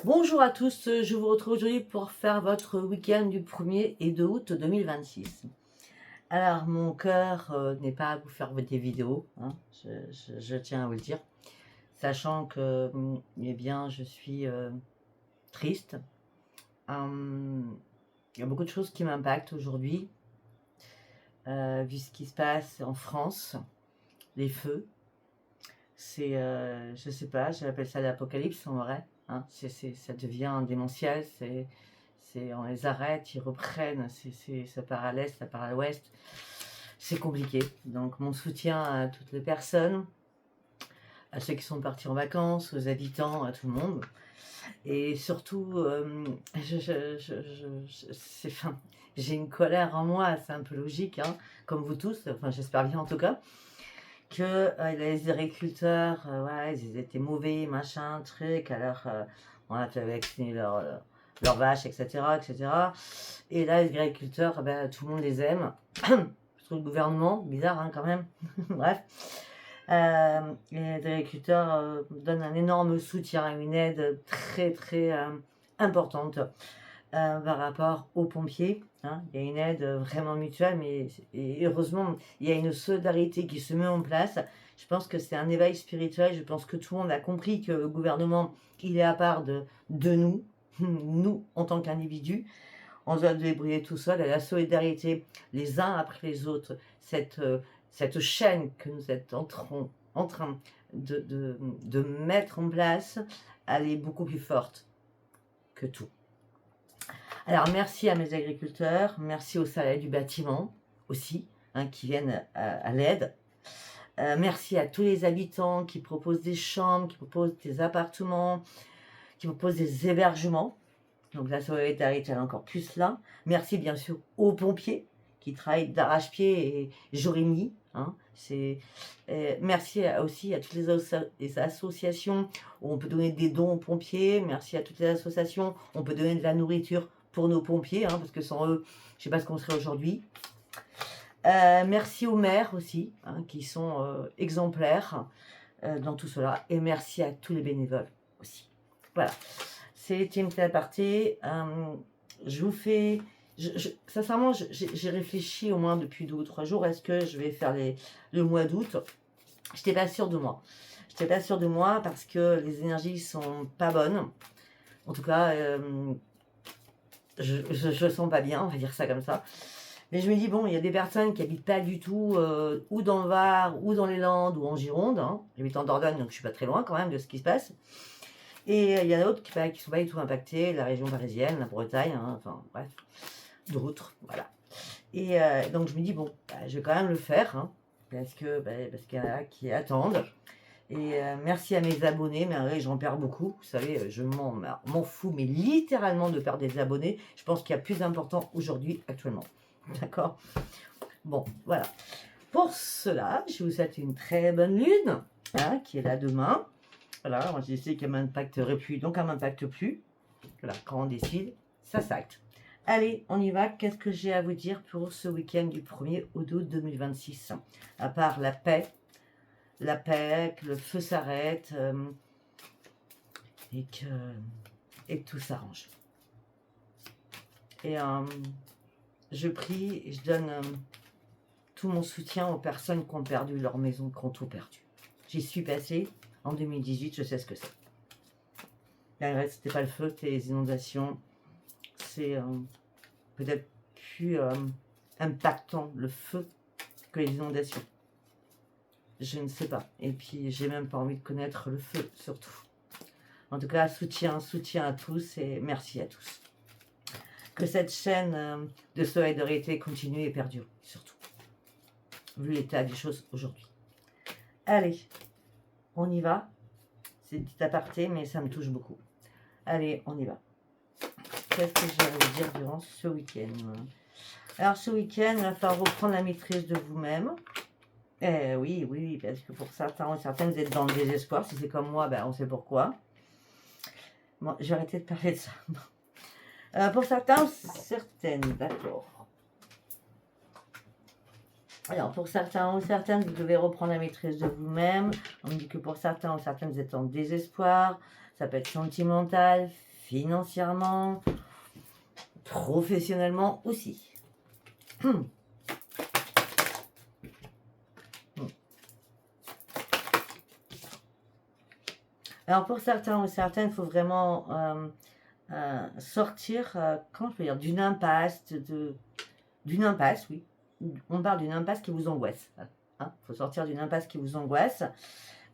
Bonjour à tous, je vous retrouve aujourd'hui pour faire votre week-end du 1er et 2 août 2026. Alors, mon cœur n'est pas à vous faire des vidéos, hein, je tiens à vous le dire, sachant que eh bien, je suis triste. Il y a beaucoup de choses qui m'impactent aujourd'hui, vu ce qui se passe en France, les feux. C'est, je sais pas, j'appelle ça l'apocalypse en vrai. Hein, ça devient démentiel, on les arrête, ils reprennent, ça part à l'est, ça part à l'ouest. C'est compliqué. Donc mon soutien à toutes les personnes, à ceux qui sont partis en vacances, aux habitants, à tout le monde. Et surtout, j'ai une colère en moi, c'est un peu logique, hein, comme vous tous, enfin j'espère bien en tout cas, que les agriculteurs, ouais, ils étaient mauvais, machin, truc, alors on a fait vacciner leurs vaches, etc., etc. Et là, les agriculteurs, tout le monde les aime. Je trouve le gouvernement, bizarre hein, quand même, bref. Les agriculteurs donnent un énorme soutien, une aide très très importante par rapport aux pompiers. Hein. Il y a une aide vraiment mutuelle, et heureusement, il y a une solidarité qui se met en place. Je pense que c'est un éveil spirituel. Je pense que tout le monde a compris que le gouvernement, il est à part de nous, nous en tant qu'individus. On doit se débrouiller tout seul. Et la solidarité, les uns après les autres, cette chaîne que nous êtes en train de mettre en place, elle est beaucoup plus forte que tout. Alors, merci à mes agriculteurs, merci aux salariés du bâtiment aussi, hein, qui viennent à l'aide. Merci à tous les habitants qui proposent des chambres, qui proposent des appartements, qui proposent des hébergements. Donc la solidarité est encore plus là. Merci bien sûr aux pompiers qui travaillent d'arrache-pied et jour et nuit. Hein. Merci aussi à toutes les associations où on peut donner des dons aux pompiers. Merci à toutes les associations où on peut donner de la nourriture pour nos pompiers, hein, parce que sans eux, je ne sais pas ce qu'on serait aujourd'hui. Merci aux maires aussi, hein, qui sont exemplaires dans tout cela. Et merci à tous les bénévoles aussi. Voilà. C'était une petite aparté. Je vous fais... sincèrement, j'ai réfléchi au moins depuis 2 ou 3 jours. Est-ce que je vais faire le mois d'août? Je n'étais pas sûre de moi. Je n'étais pas sûre de moi parce que les énergies sont pas bonnes. En tout cas, je le sens pas bien, on va dire ça comme ça. Mais je me dis, bon, il y a des personnes qui habitent pas du tout ou dans le Var, ou dans les Landes, ou en Gironde. Hein. J'habite en Dordogne, donc je suis pas très loin quand même de ce qui se passe. Et il y en a d'autres qui ne sont pas du tout impactés, la région parisienne, la Bretagne, hein, enfin bref, d'autres, voilà. Et donc je me dis, bon, je vais quand même le faire, hein, parce qu'il y en a qui attendent. Et merci à mes abonnés, mais j'en perds beaucoup, vous savez, je m'en fous, mais littéralement de perdre des abonnés. Je pense qu'il y a plus important aujourd'hui, actuellement. D'accord? Bon, voilà. Pour cela, je vous souhaite une très bonne lune, hein, qui est là demain. Voilà, moi j'ai décidé qu'elle m'impacterait plus, donc elle ne m'impacte plus. Voilà, quand on décide, ça s'acte. Allez, on y va. Qu'est-ce que j'ai à vous dire pour ce week-end du 1er au 2 août 2026? À part la paix, que le feu s'arrête et que tout s'arrange. Et je prie et je donne tout mon soutien aux personnes qui ont perdu leur maison, qui ont tout perdu. J'y suis passée en 2018, je sais ce que c'est. Là, c'était pas le feu, c'était les inondations. C'est peut-être plus impactant le feu que les inondations. Je ne sais pas. Et puis, j'ai même pas envie de connaître le feu, surtout. En tout cas, soutien à tous et merci à tous. Que cette chaîne de solidarité continue et perdure, surtout. Vu l'état des choses aujourd'hui. Allez, on y va. C'est un petit aparté, mais ça me touche beaucoup. Allez, on y va. Qu'est-ce que j'ai à vous dire durant ce week-end? Alors, ce week-end, il va falloir reprendre la maîtrise de vous-même. Oui, parce que pour certains ou certaines, vous êtes dans le désespoir. Si c'est comme moi, on sait pourquoi. Bon, je vais arrêter de parler de ça. Pour certains ou certaines, d'accord. Alors, pour certains ou certaines, vous devez reprendre la maîtrise de vous-même. On me dit que pour certains ou certaines, vous êtes en désespoir. Ça peut être sentimental, financièrement, professionnellement aussi. Alors pour certains ou certaines, il faut vraiment sortir, comment je peux dire, d'une impasse, d'une impasse, oui. On parle d'une impasse qui vous angoisse. Il faut sortir d'une impasse qui vous angoisse.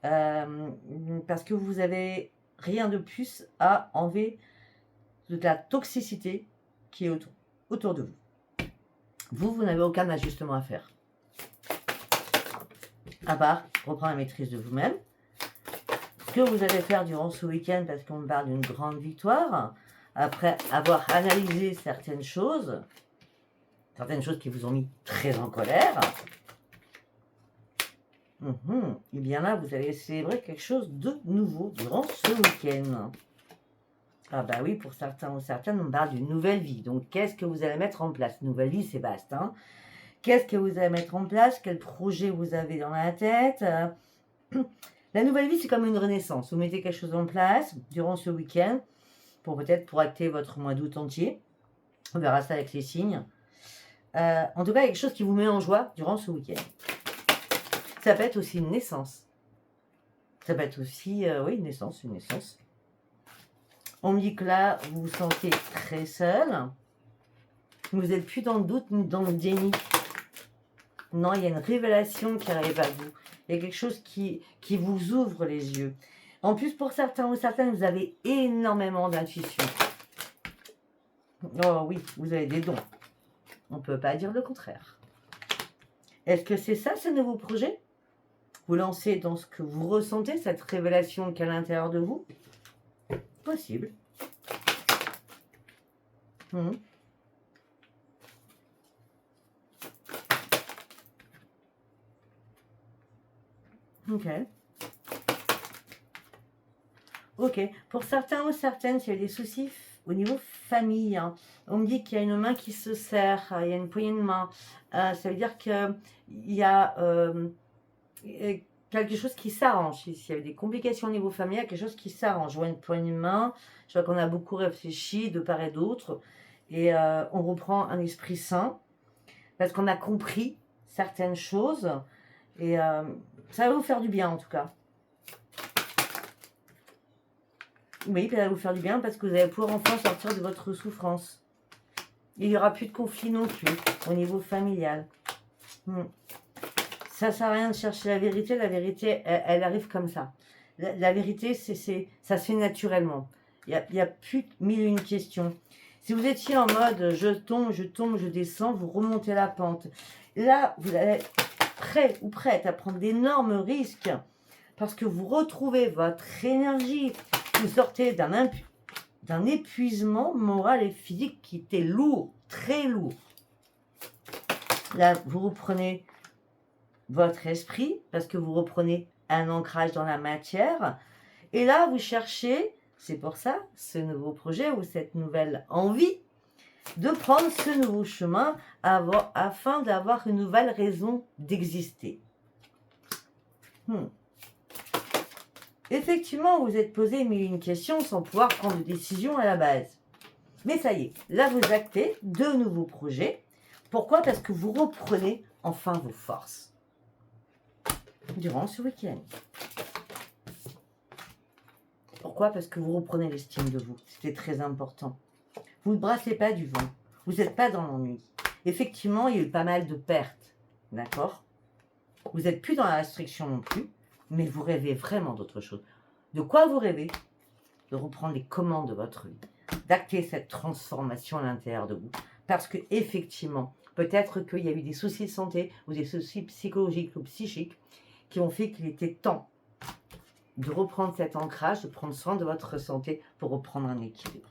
Parce que vous avez rien de plus à enlever de la toxicité qui est autour de vous. Vous n'avez aucun ajustement à faire. À part reprendre la maîtrise de vous-même. Ce que vous allez faire durant ce week-end, parce qu'on parle d'une grande victoire, après avoir analysé certaines choses qui vous ont mis très en colère, et bien là, vous allez célébrer quelque chose de nouveau durant ce week-end. Ah bah oui, pour certains ou certaines, on parle d'une nouvelle vie. Donc, qu'est-ce que vous allez mettre en place? Nouvelle vie, c'est vaste, hein. Qu'est-ce que vous allez mettre en place? Quel projet vous avez dans la tête? La nouvelle vie, c'est comme une renaissance. Vous mettez quelque chose en place durant ce week-end pour peut-être pour acter votre mois d'août entier. On verra ça avec les signes. En tout cas, quelque chose qui vous met en joie durant ce week-end. Ça peut être aussi une naissance. Ça peut être aussi, oui, une naissance. On me dit que là, vous vous sentez très seul. Vous n'êtes plus dans le doute ni dans le déni. Non, il y a une révélation qui arrive à vous. Il y a quelque chose qui vous ouvre les yeux. En plus, pour certains ou certaines, vous avez énormément d'intuition. Oh oui, vous avez des dons. On ne peut pas dire le contraire. Est-ce que c'est ça, ce nouveau projet? Vous lancez dans ce que vous ressentez, cette révélation qu'il y a à l'intérieur de vous? Possible. Ok. Pour certains ou certaines, s'il y a des soucis au niveau famille, hein, on me dit qu'il y a une main qui se serre, il y a une poignée de main. Ça veut dire qu'il y a quelque chose qui s'arrange. S'il y avait des complications au niveau familial, quelque chose qui s'arrange. Je vois une poignée de main, je vois qu'on a beaucoup réfléchi de part et d'autre. Et on reprend un esprit sain parce qu'on a compris certaines choses. Et ça va vous faire du bien en tout cas. Oui, ça va vous faire du bien parce que vous allez pouvoir enfin sortir de votre souffrance. Il n'y aura plus de conflit non plus au niveau familial. Ça ne sert à rien de chercher la vérité. La vérité, elle arrive comme ça. La vérité, ça se fait naturellement. Il n'y a plus de mille et une questions. Si vous étiez en mode je tombe, je descends, vous remontez la pente. Là, vous allez être prêt ou prête à prendre d'énormes risques parce que vous retrouvez votre énergie. Vous sortez d'un épuisement moral et physique qui était lourd, très lourd. Là, vous reprenez votre esprit parce que vous reprenez un ancrage dans la matière. Et là, vous cherchez, c'est pour ça, ce nouveau projet ou cette nouvelle envie de prendre ce nouveau chemin afin d'avoir une nouvelle raison d'exister. Effectivement, vous êtes posé mille et une questions sans pouvoir prendre de décision à la base. Mais ça y est, là vous actez de nouveaux projets. Pourquoi? Parce que vous reprenez enfin vos forces durant ce week-end. Pourquoi? Parce que vous reprenez l'estime de vous. C'était très important. Vous ne brassez pas du vent. Vous n'êtes pas dans l'ennui. Effectivement, il y a eu pas mal de pertes. D'accord? Vous n'êtes plus dans la restriction non plus. Mais vous rêvez vraiment d'autre chose. De quoi vous rêvez? De reprendre les commandes de votre vie, d'acter cette transformation à l'intérieur de vous. Parce que effectivement, peut-être qu'il y a eu des soucis de santé ou des soucis psychologiques ou psychiques qui ont fait qu'il était temps de reprendre cet ancrage, de prendre soin de votre santé pour reprendre un équilibre.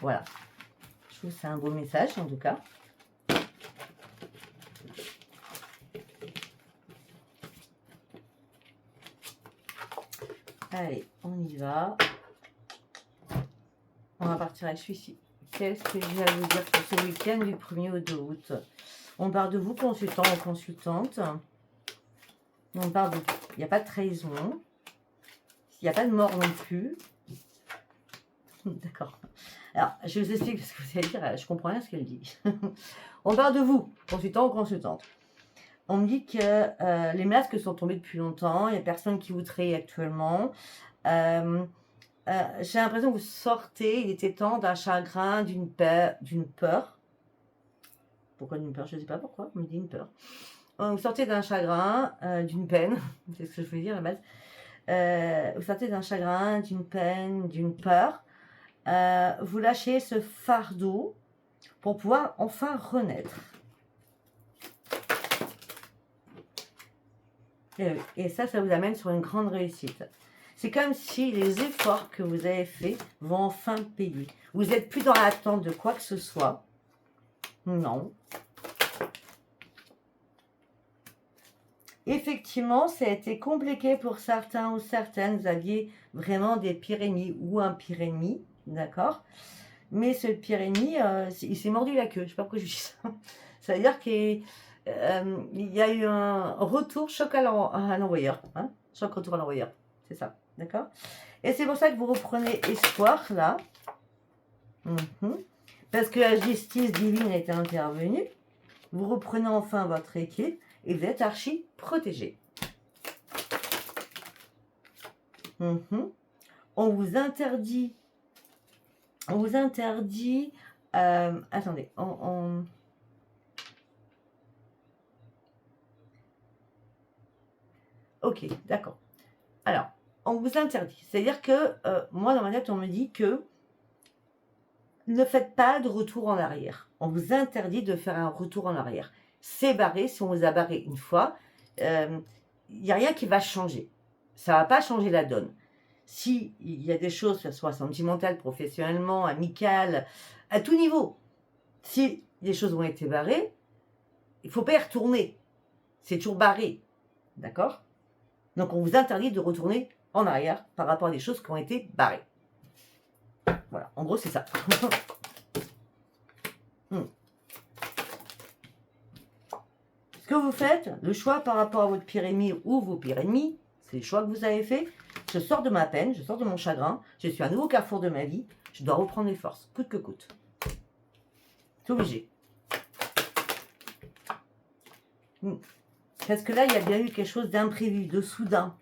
Voilà. Je trouve que c'est un beau message en tout cas. Allez, on y va. On va partir avec celui-ci. Qu'est-ce que j'ai à vous dire pour ce week-end du 1er au 2 août? On parle de vous, consultant ou consultante. On parle de... Il n'y a pas de trahison. Il n'y a pas de mort non plus. D'accord. Alors, je vous explique parce que vous allez dire, je comprends rien à ce qu'elle dit. On parle de vous, consultant ou consultante. On me dit que les masques sont tombés depuis longtemps, il n'y a personne qui vous trahit actuellement. J'ai l'impression que vous sortez, il était temps d'un chagrin, d'une peur. Pourquoi d'une peur? Je ne sais pas pourquoi, on me dit une peur. Vous sortez d'un chagrin, d'une peine, c'est ce que je veux dire à la base. Vous sortez d'un chagrin, d'une peine, d'une peur. Vous lâchez ce fardeau pour pouvoir enfin renaître. Et ça vous amène sur une grande réussite. C'est comme si les efforts que vous avez faits vont enfin payer. Vous n'êtes plus dans l'attente de quoi que ce soit. Non. Effectivement, ça a été compliqué pour certains ou certaines. Vous aviez vraiment des pires ennemis ou un pire ennemi, d'accord? Mais ce pire ennemi, il s'est mordu la queue. Je ne sais pas pourquoi je dis ça. Ça veut dire qu'il y a eu un retour choc à l'envoyeur. Hein, choc retour à l'envoyeur. C'est ça, d'accord? Et c'est pour ça que vous reprenez espoir, là. Parce que la justice divine est intervenue. Vous reprenez enfin votre équipe et vous êtes archi protégé. On vous interdit. Attendez, Ok, d'accord. Alors, on vous interdit. C'est-à-dire que moi, dans ma tête, on me dit que ne faites pas de retour en arrière. On vous interdit de faire un retour en arrière. C'est barré, si on vous a barré une fois, il n'y a rien qui va changer. Ça ne va pas changer la donne. S'il y a des choses, que ce soit sentimentales, professionnellement, amicales, à tout niveau, si les choses ont été barrées, il ne faut pas y retourner. C'est toujours barré. D'accord? Donc, on vous interdit de retourner en arrière par rapport à des choses qui ont été barrées. Voilà, en gros, c'est ça. Ce que vous faites, le choix par rapport à votre pire ennemi ou vos pires ennemis, c'est le choix que vous avez fait. Je sors de ma peine, je sors de mon chagrin, je suis à un nouveau carrefour de ma vie, je dois reprendre les forces, coûte que coûte. C'est obligé. Parce que là, il y a bien eu quelque chose d'imprévu, de soudain,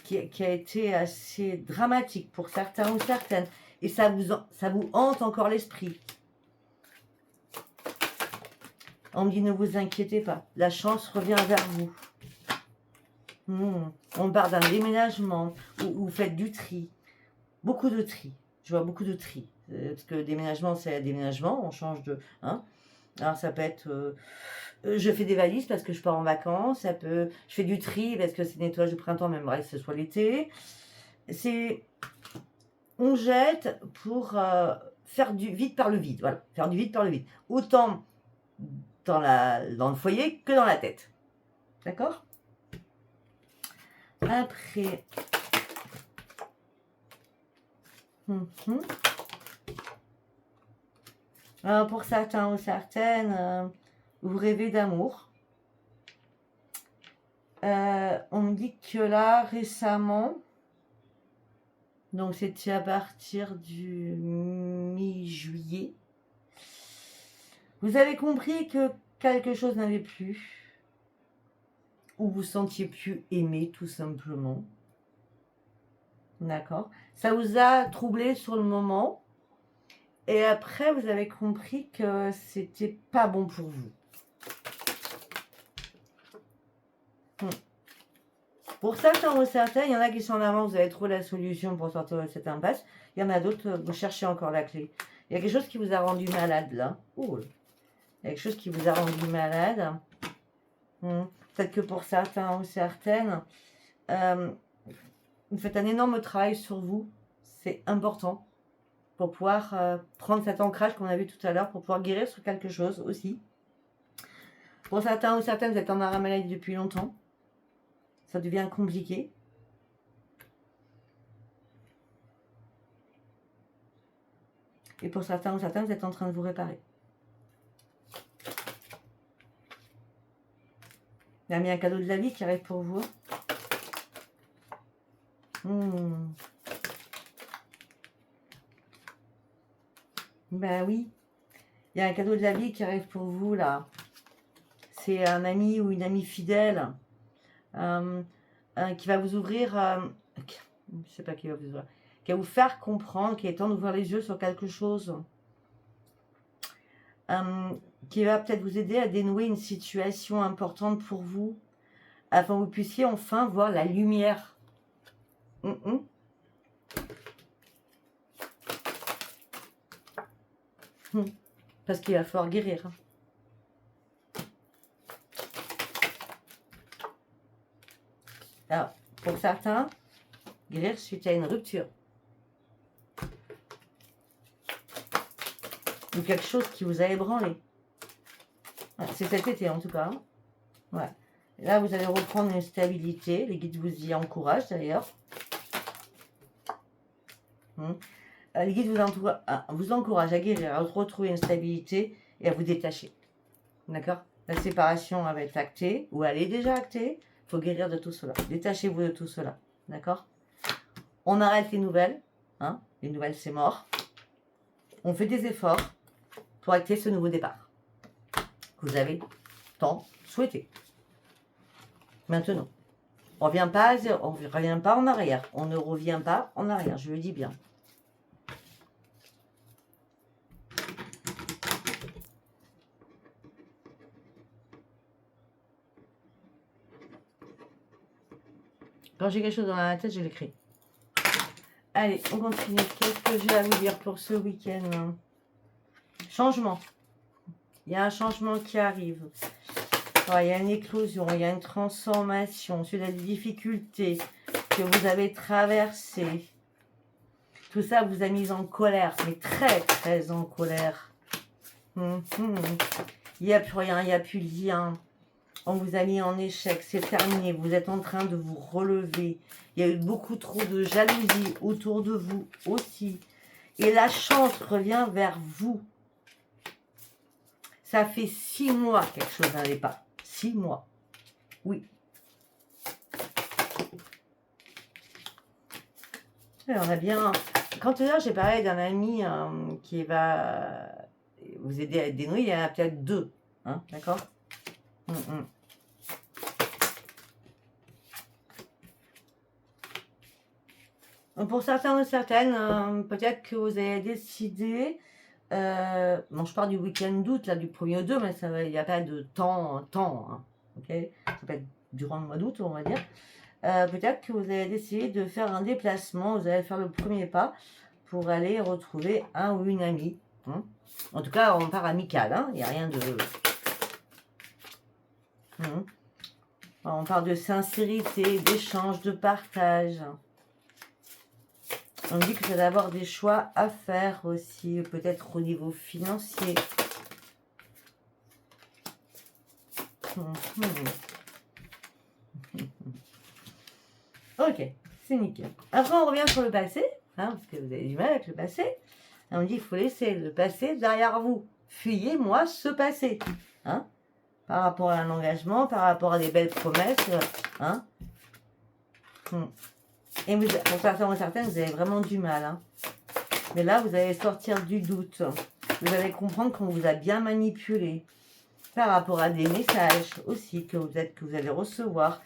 qui a été assez dramatique pour certains ou certaines. Et ça vous hante encore l'esprit. On me dit, ne vous inquiétez pas, la chance revient vers vous. On parle d'un déménagement, où vous faites du tri. Beaucoup de tri. Je vois beaucoup de tri. Parce que déménagement, c'est déménagement, on change de... Hein. Alors ça peut être... je fais des valises parce que je pars en vacances. Ça peut, je fais du tri parce que c'est nettoyage de printemps, même bref, ce soit l'été. C'est... On jette pour faire du vide par le vide. Voilà, faire du vide par le vide. Autant dans le foyer que dans la tête. D'accord ? Après... Alors pour certains ou certaines, vous rêvez d'amour. On me dit que là, récemment, donc c'était à partir du mi-juillet, vous avez compris que quelque chose n'allait plus, ou vous sentiez plus aimé tout simplement. D'accord? Ça vous a troublé sur le moment, et après vous avez compris que c'était pas bon pour vous. Pour certains ou certaines, il y en a qui sont en avance, vous avez trouvé la solution pour sortir de cette impasse. Il y en a d'autres, vous cherchez encore la clé. Il y a quelque chose qui vous a rendu malade là. Ouh. Il y a quelque chose qui vous a rendu malade. Peut-être que pour certains ou certaines, vous faites un énorme travail sur vous. C'est important pour pouvoir prendre cet ancrage qu'on a vu tout à l'heure, pour pouvoir guérir sur quelque chose aussi. Pour certains ou certaines, vous êtes en arrêt maladie depuis longtemps. Ça devient compliqué. Et pour certains ou certaines, vous êtes en train de vous réparer. Il y a mis un cadeau de la vie qui arrive pour vous. Ben oui. Il y a un cadeau de la vie qui arrive pour vous, là. C'est un ami ou une amie fidèle qui va vous ouvrir... je sais pas qui va vous ouvrir. Qui va vous faire comprendre qu'il est temps d'ouvrir les yeux sur quelque chose. Qui va peut-être vous aider à dénouer une situation importante pour vous, afin que vous puissiez enfin voir la lumière. Parce qu'il va falloir guérir. Alors, pour certains, guérir suite à une rupture. Ou quelque chose qui vous a ébranlé. Ouais, c'est cet été en tout cas. Ouais. Là, vous allez reprendre une stabilité. Les guides vous y encouragent d'ailleurs. Les guides vous encouragent à guérir, à retrouver une stabilité et à vous détacher. D'accord? La séparation va être actée, ou elle est déjà actée. Il faut guérir de tout cela. Détachez-vous de tout cela. D'accord? On arrête les nouvelles. Hein? Les nouvelles, c'est mort. On fait des efforts pour acter ce nouveau départ que vous avez tant souhaité. Maintenant, on ne revient pas en arrière. On ne revient pas en arrière, je le dis bien. Quand j'ai quelque chose dans la tête, je l'écris. Allez, on continue. Qu'est-ce que j'ai à vous dire pour ce week-end? Changement. Il y a un changement qui arrive. Il y a une éclosion, il y a une transformation sur les difficultés que vous avez traversées. Tout ça vous a mis en colère, mais très, très en colère. Il n'y a plus rien, il n'y a plus de lien. On vous a mis en échec, c'est terminé. Vous êtes en train de vous relever. Il y a eu beaucoup trop de jalousie autour de vous aussi. Et la chance revient vers vous. Ça fait 6 mois que quelque chose n'allait pas. 6 mois. Oui. Alors, on a bien... Quand là, j'ai parlé d'un ami qui va vous aider à dénouer, il y en a peut-être 2. Hein, d'accord? Pour certains ou certaines, peut-être que vous avez décidé... bon, je parle du week-end d'août, là, du 1er au 2, mais il n'y a pas de temps, hein, ok? Ça peut être durant le mois d'août, on va dire. Peut-être que vous avez décidé de faire un déplacement, vous allez faire le premier pas pour aller retrouver un ou une amie. Hein. En tout cas, on part amical, hein, il n'y a rien de... On parle de sincérité, d'échange, de partage. On dit que vous allez avoir des choix à faire aussi, peut-être au niveau financier. Ok, c'est nickel. Après, on revient sur le passé, hein, parce que vous avez du mal avec le passé. Et on dit qu'il faut laisser le passé derrière vous. Fuyez-moi ce passé. Hein, par rapport à un engagement, par rapport à des belles promesses. Hein. Et vous, pour certains ou certaines, vous avez vraiment du mal. Hein. Mais là, vous allez sortir du doute. Vous allez comprendre qu'on vous a bien manipulé. Par rapport à des messages aussi que vous allez recevoir.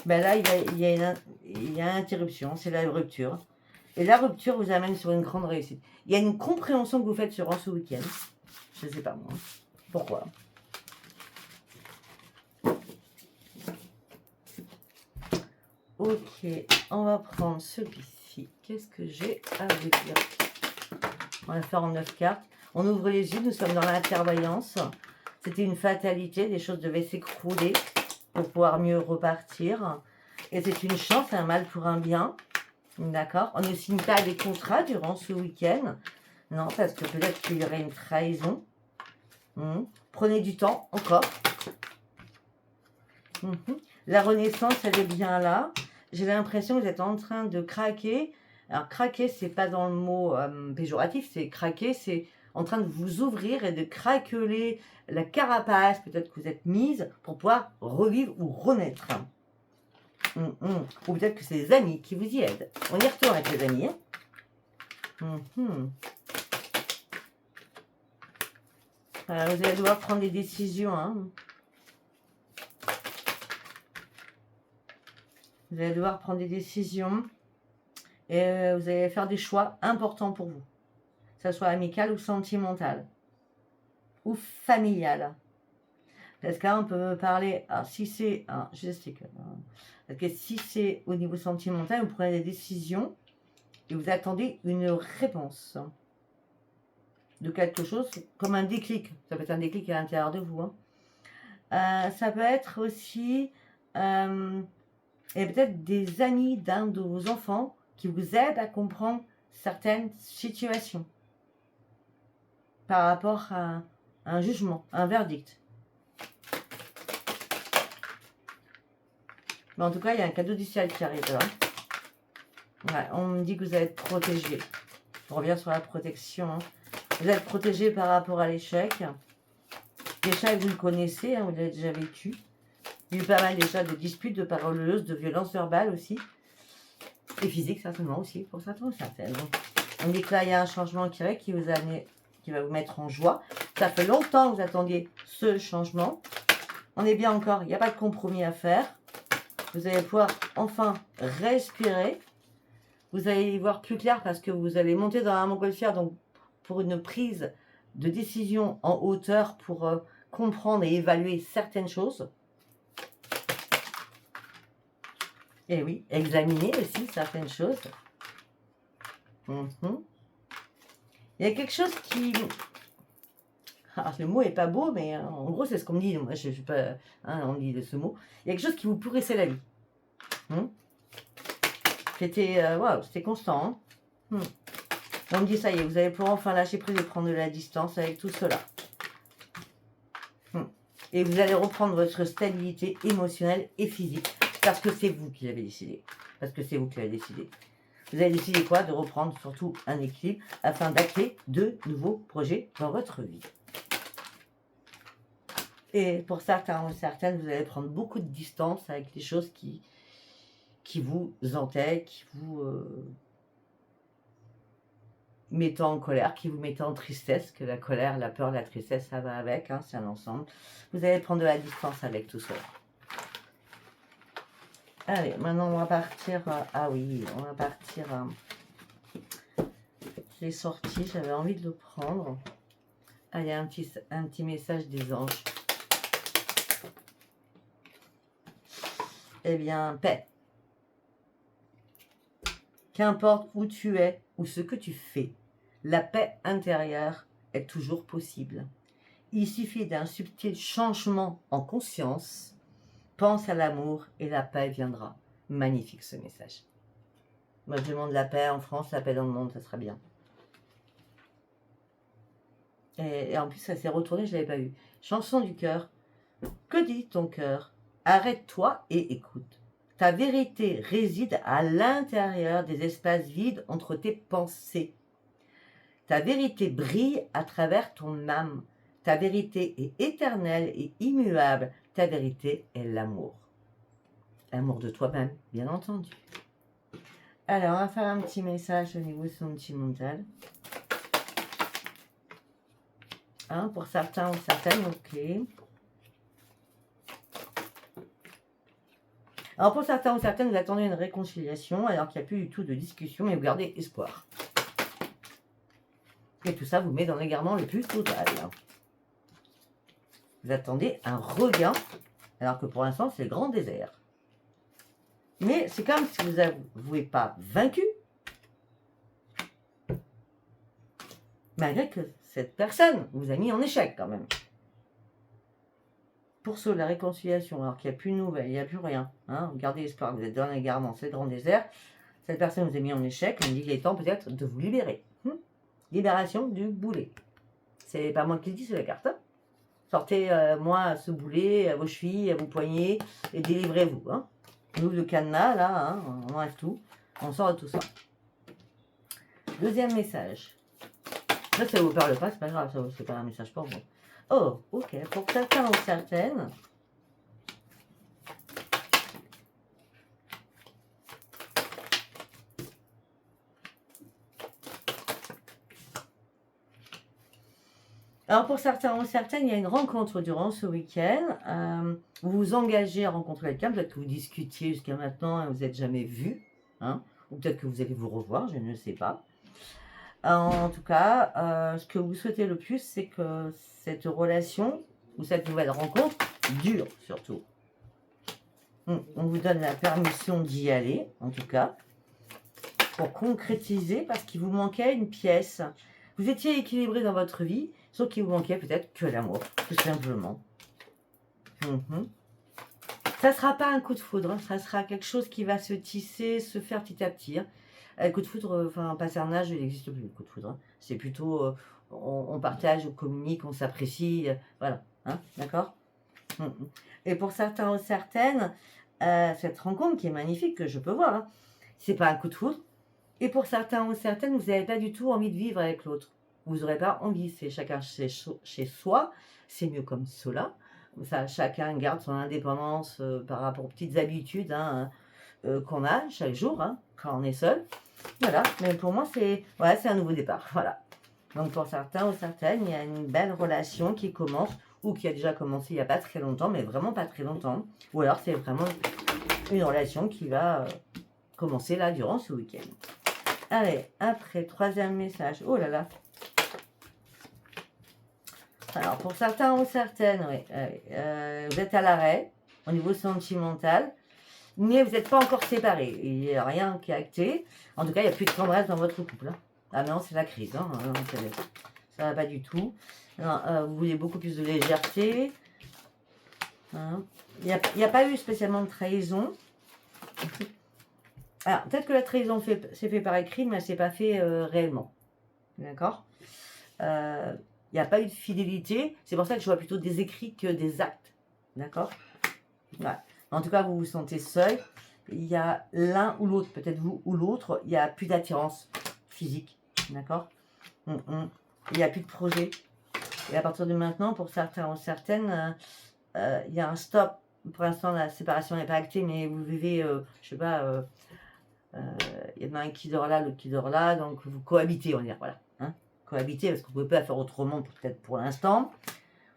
Ben là, il y a une interruption, c'est la rupture. Et la rupture vous amène sur une grande réussite. Il y a une compréhension que vous faites sur ce week-end. Je ne sais pas moi. Pourquoi? Ok, on va prendre celui-ci. Qu'est-ce que j'ai à vous dire? On va faire en 9 cartes. On ouvre les yeux, nous sommes dans l'intervoyance. C'était une fatalité, les choses devaient s'écrouler pour pouvoir mieux repartir. Et c'est une chance, un mal pour un bien. D'accord? On ne signe pas des contrats durant ce week-end. Non, parce que peut-être qu'il y aurait une trahison. Prenez du temps, encore. La renaissance, elle est bien là. J'ai l'impression que vous êtes en train de craquer. Alors, craquer, c'est pas dans le mot péjoratif, c'est craquer, c'est en train de vous ouvrir et de craqueler la carapace, peut-être que vous êtes mise, pour pouvoir revivre ou renaître. Ou peut-être que c'est des amis qui vous y aident. On y retourne avec les amis. Hein. Vous allez devoir prendre des décisions. Hein. Vous allez devoir prendre des décisions. Et vous allez faire des choix importants pour vous. Que ce soit amical ou sentimental. Ou familial. Parce que là, on peut parler... Alors, si c'est... je sais que... Parce que si c'est au niveau sentimental, vous prenez des décisions et vous attendez une réponse de quelque chose, comme un déclic. Ça peut être un déclic à l'intérieur de vous. Hein. Ça peut être aussi... et peut-être des amis d'un de vos enfants qui vous aident à comprendre certaines situations par rapport à un jugement, un verdict. Mais en tout cas, il y a un cadeau du ciel qui arrive là. Ouais, on me dit que vous allez être protégé. Je reviens sur la protection. Hein. Vous êtes protégé par rapport à l'échec. L'échec, vous le connaissez, hein, vous l'avez déjà vécu. Il y a eu pas mal déjà de disputes, de paroleuses, de violences verbales aussi. Et physiques certainement aussi, pour certains ou certaines. On dit que là, il y a un changement qui va vous mettre en joie. Ça fait longtemps que vous attendiez ce changement. On est bien encore, il n'y a pas de compromis à faire. Vous allez pouvoir enfin respirer. Vous allez y voir plus clair parce que vous allez monter dans la montgolfière donc pour une prise de décision en hauteur pour comprendre et évaluer certaines choses. Et oui, examiner aussi certaines choses. Il y a quelque chose qui... Alors, le mot est pas beau, mais en gros, c'est ce qu'on me dit. Moi, je ne suis pas... Hein, on me dit de ce mot. Il y a quelque chose qui vous pourrissait la vie. C'était constant. Hein. On me dit, ça y est, vous allez pouvoir enfin lâcher prise et prendre de la distance avec tout cela. Et vous allez reprendre votre stabilité émotionnelle et physique. Parce que c'est vous qui l'avez décidé. Parce que c'est vous qui l'avez décidé. Vous avez décidé quoi? De reprendre surtout un équilibre afin d'acter de nouveaux projets dans votre vie. Et pour certains ou certaines, vous allez prendre beaucoup de distance avec les choses qui vous entêtent, qui vous mettent en colère, qui vous mettent en tristesse, que la colère, la peur, la tristesse, ça va avec, hein, c'est un ensemble. Vous allez prendre de la distance avec tout ça. Allez, maintenant on va partir... on va partir... je l'ai sorti, j'avais envie de le prendre. Ah, il y a un petit message des anges. Eh bien, paix. Qu'importe où tu es ou ce que tu fais, la paix intérieure est toujours possible. Il suffit d'un subtil changement en conscience. Pense à l'amour et la paix viendra. Magnifique ce message. Moi je demande la paix en France, la paix dans le monde, ça sera bien. Et en plus ça s'est retourné, je ne l'avais pas vu. Chanson du cœur. Que dit ton cœur? Arrête-toi et écoute. Ta vérité réside à l'intérieur des espaces vides entre tes pensées. Ta vérité brille à travers ton âme. Ta vérité est éternelle et immuable. Ta vérité est l'amour. L'amour de toi-même, bien entendu. Alors, on va faire un petit message au niveau sentimental. Hein, pour certains ou certaines, ok. Alors, pour certains ou certaines, vous attendez une réconciliation alors qu'il n'y a plus du tout de discussion, mais vous gardez espoir. Et tout ça vous met dans l'égarement le plus total. Vous attendez un regain, alors que pour l'instant, c'est le grand désert. Mais c'est comme si vous n'avouez pas vaincu, malgré que cette personne vous a mis en échec quand même. Pour ceux, la réconciliation, alors qu'il n'y a plus de nouvelles, il n'y a plus rien. Hein, gardez espoir, vous êtes dans l'égarement, c'est le grand désert. Cette personne vous a mis en échec, on dit qu'il est temps peut-être de vous libérer. Libération du boulet. C'est pas moi qui le dis, c'est la carte. Hein. Sortez moi ce boulet à vos chevilles, à vos poignets et délivrez-vous. Hein. On ouvre le cadenas, là, hein, on enlève tout. On sort de tout ça. Deuxième message. Là, ça vous parle pas, c'est pas grave, c'est pas un message pour vous. Oh, ok. Pour certains ou certaines, Alors pour certains ou certaines, il y a une rencontre durant ce week-end. Vous vous engagez à rencontrer quelqu'un, peut-être que vous discutiez jusqu'à maintenant et vous n'êtes jamais vu, hein, ou peut-être que vous allez vous revoir, je ne sais pas. En tout cas, ce que vous souhaitez le plus, c'est que cette relation ou cette nouvelle rencontre dure surtout. On vous donne la permission d'y aller, en tout cas, pour concrétiser, parce qu'il vous manquait une pièce. Vous étiez équilibré dans votre vie, sauf qu'il vous manquait peut-être que l'amour, tout simplement. Ça ne sera pas un coup de foudre, hein, ça sera quelque chose qui va se tisser, se faire petit à petit. Hein. Le coup de foudre, enfin, passer un âge, il n'existe plus, le coup de foudre. Hein. C'est plutôt, on partage, on communique, on s'apprécie, voilà, hein, d'accord. Et pour certains ou certaines, cette rencontre qui est magnifique, que je peux voir, hein, c'est pas un coup de foudre. Et pour certains ou certaines, vous n'avez pas du tout envie de vivre avec l'autre. Vous n'aurez pas envie, c'est chacun chez soi, c'est mieux comme cela. Ça, chacun garde son indépendance par rapport aux petites habitudes hein, qu'on a chaque jour, hein, quand on est seul. Voilà, mais pour moi, c'est un nouveau départ. Voilà. Donc pour certains ou certaines, il y a une belle relation qui commence, ou qui a déjà commencé il n'y a pas très longtemps, mais vraiment pas très longtemps. Ou alors c'est vraiment une relation qui va commencer là, durant ce week-end. Allez, après, troisième message. Oh là là. Alors, pour certains ou certaines, oui, vous êtes à l'arrêt au niveau sentimental, mais vous n'êtes pas encore séparés. Il n'y a rien qui est acté. En tout cas, il n'y a plus de tendresse dans votre couple. Hein. Ah non, c'est la crise. Hein. Ça ne va pas du tout. Non, vous voulez beaucoup plus de légèreté. Hein. Il n'y a pas eu spécialement de trahison. Alors, peut-être que la trahison s'est fait par écrit, mais elle ne s'est pas fait réellement. D'accord. Il n'y a pas eu de fidélité. C'est pour ça que je vois plutôt des écrits que des actes. D'accord. Ouais. En tout cas, vous vous sentez seul. Il y a l'un ou l'autre, peut-être vous ou l'autre, il n'y a plus d'attirance physique. D'accord. Il n'y a plus de projet. Et à partir de maintenant, pour certains ou certaines, il y a un stop. Pour l'instant, la séparation n'est pas actée, mais vous vivez, je sais pas... il y en a un qui dort là, l'autre qui dort là, donc vous cohabitez, on va dire, voilà. Hein, cohabiter, parce que vous ne pouvez pas faire autrement, peut-être pour l'instant.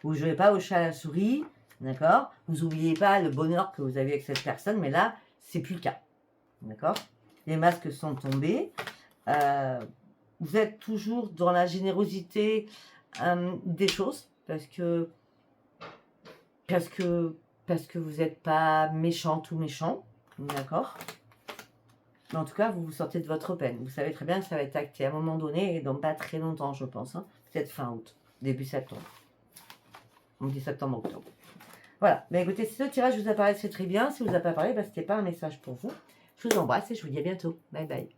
Vous ne jouez pas au chat à la souris, d'accord. Vous n'oubliez pas le bonheur que vous avez avec cette personne, mais là, c'est plus le cas, d'accord. Les masques sont tombés. Vous êtes toujours dans la générosité des choses, parce que vous n'êtes pas méchante ou méchant, d'accord. Mais en tout cas, vous vous sortez de votre peine. Vous savez très bien que ça va être acté à un moment donné et dans pas très longtemps, je pense. Hein. Peut-être fin août, début septembre. On dit septembre-octobre. Voilà. Mais écoutez, si ce tirage vous a parlé, c'est très bien. Si vous a pas parlé, bah, c'était pas un message pour vous. Je vous embrasse et je vous dis à bientôt. Bye bye.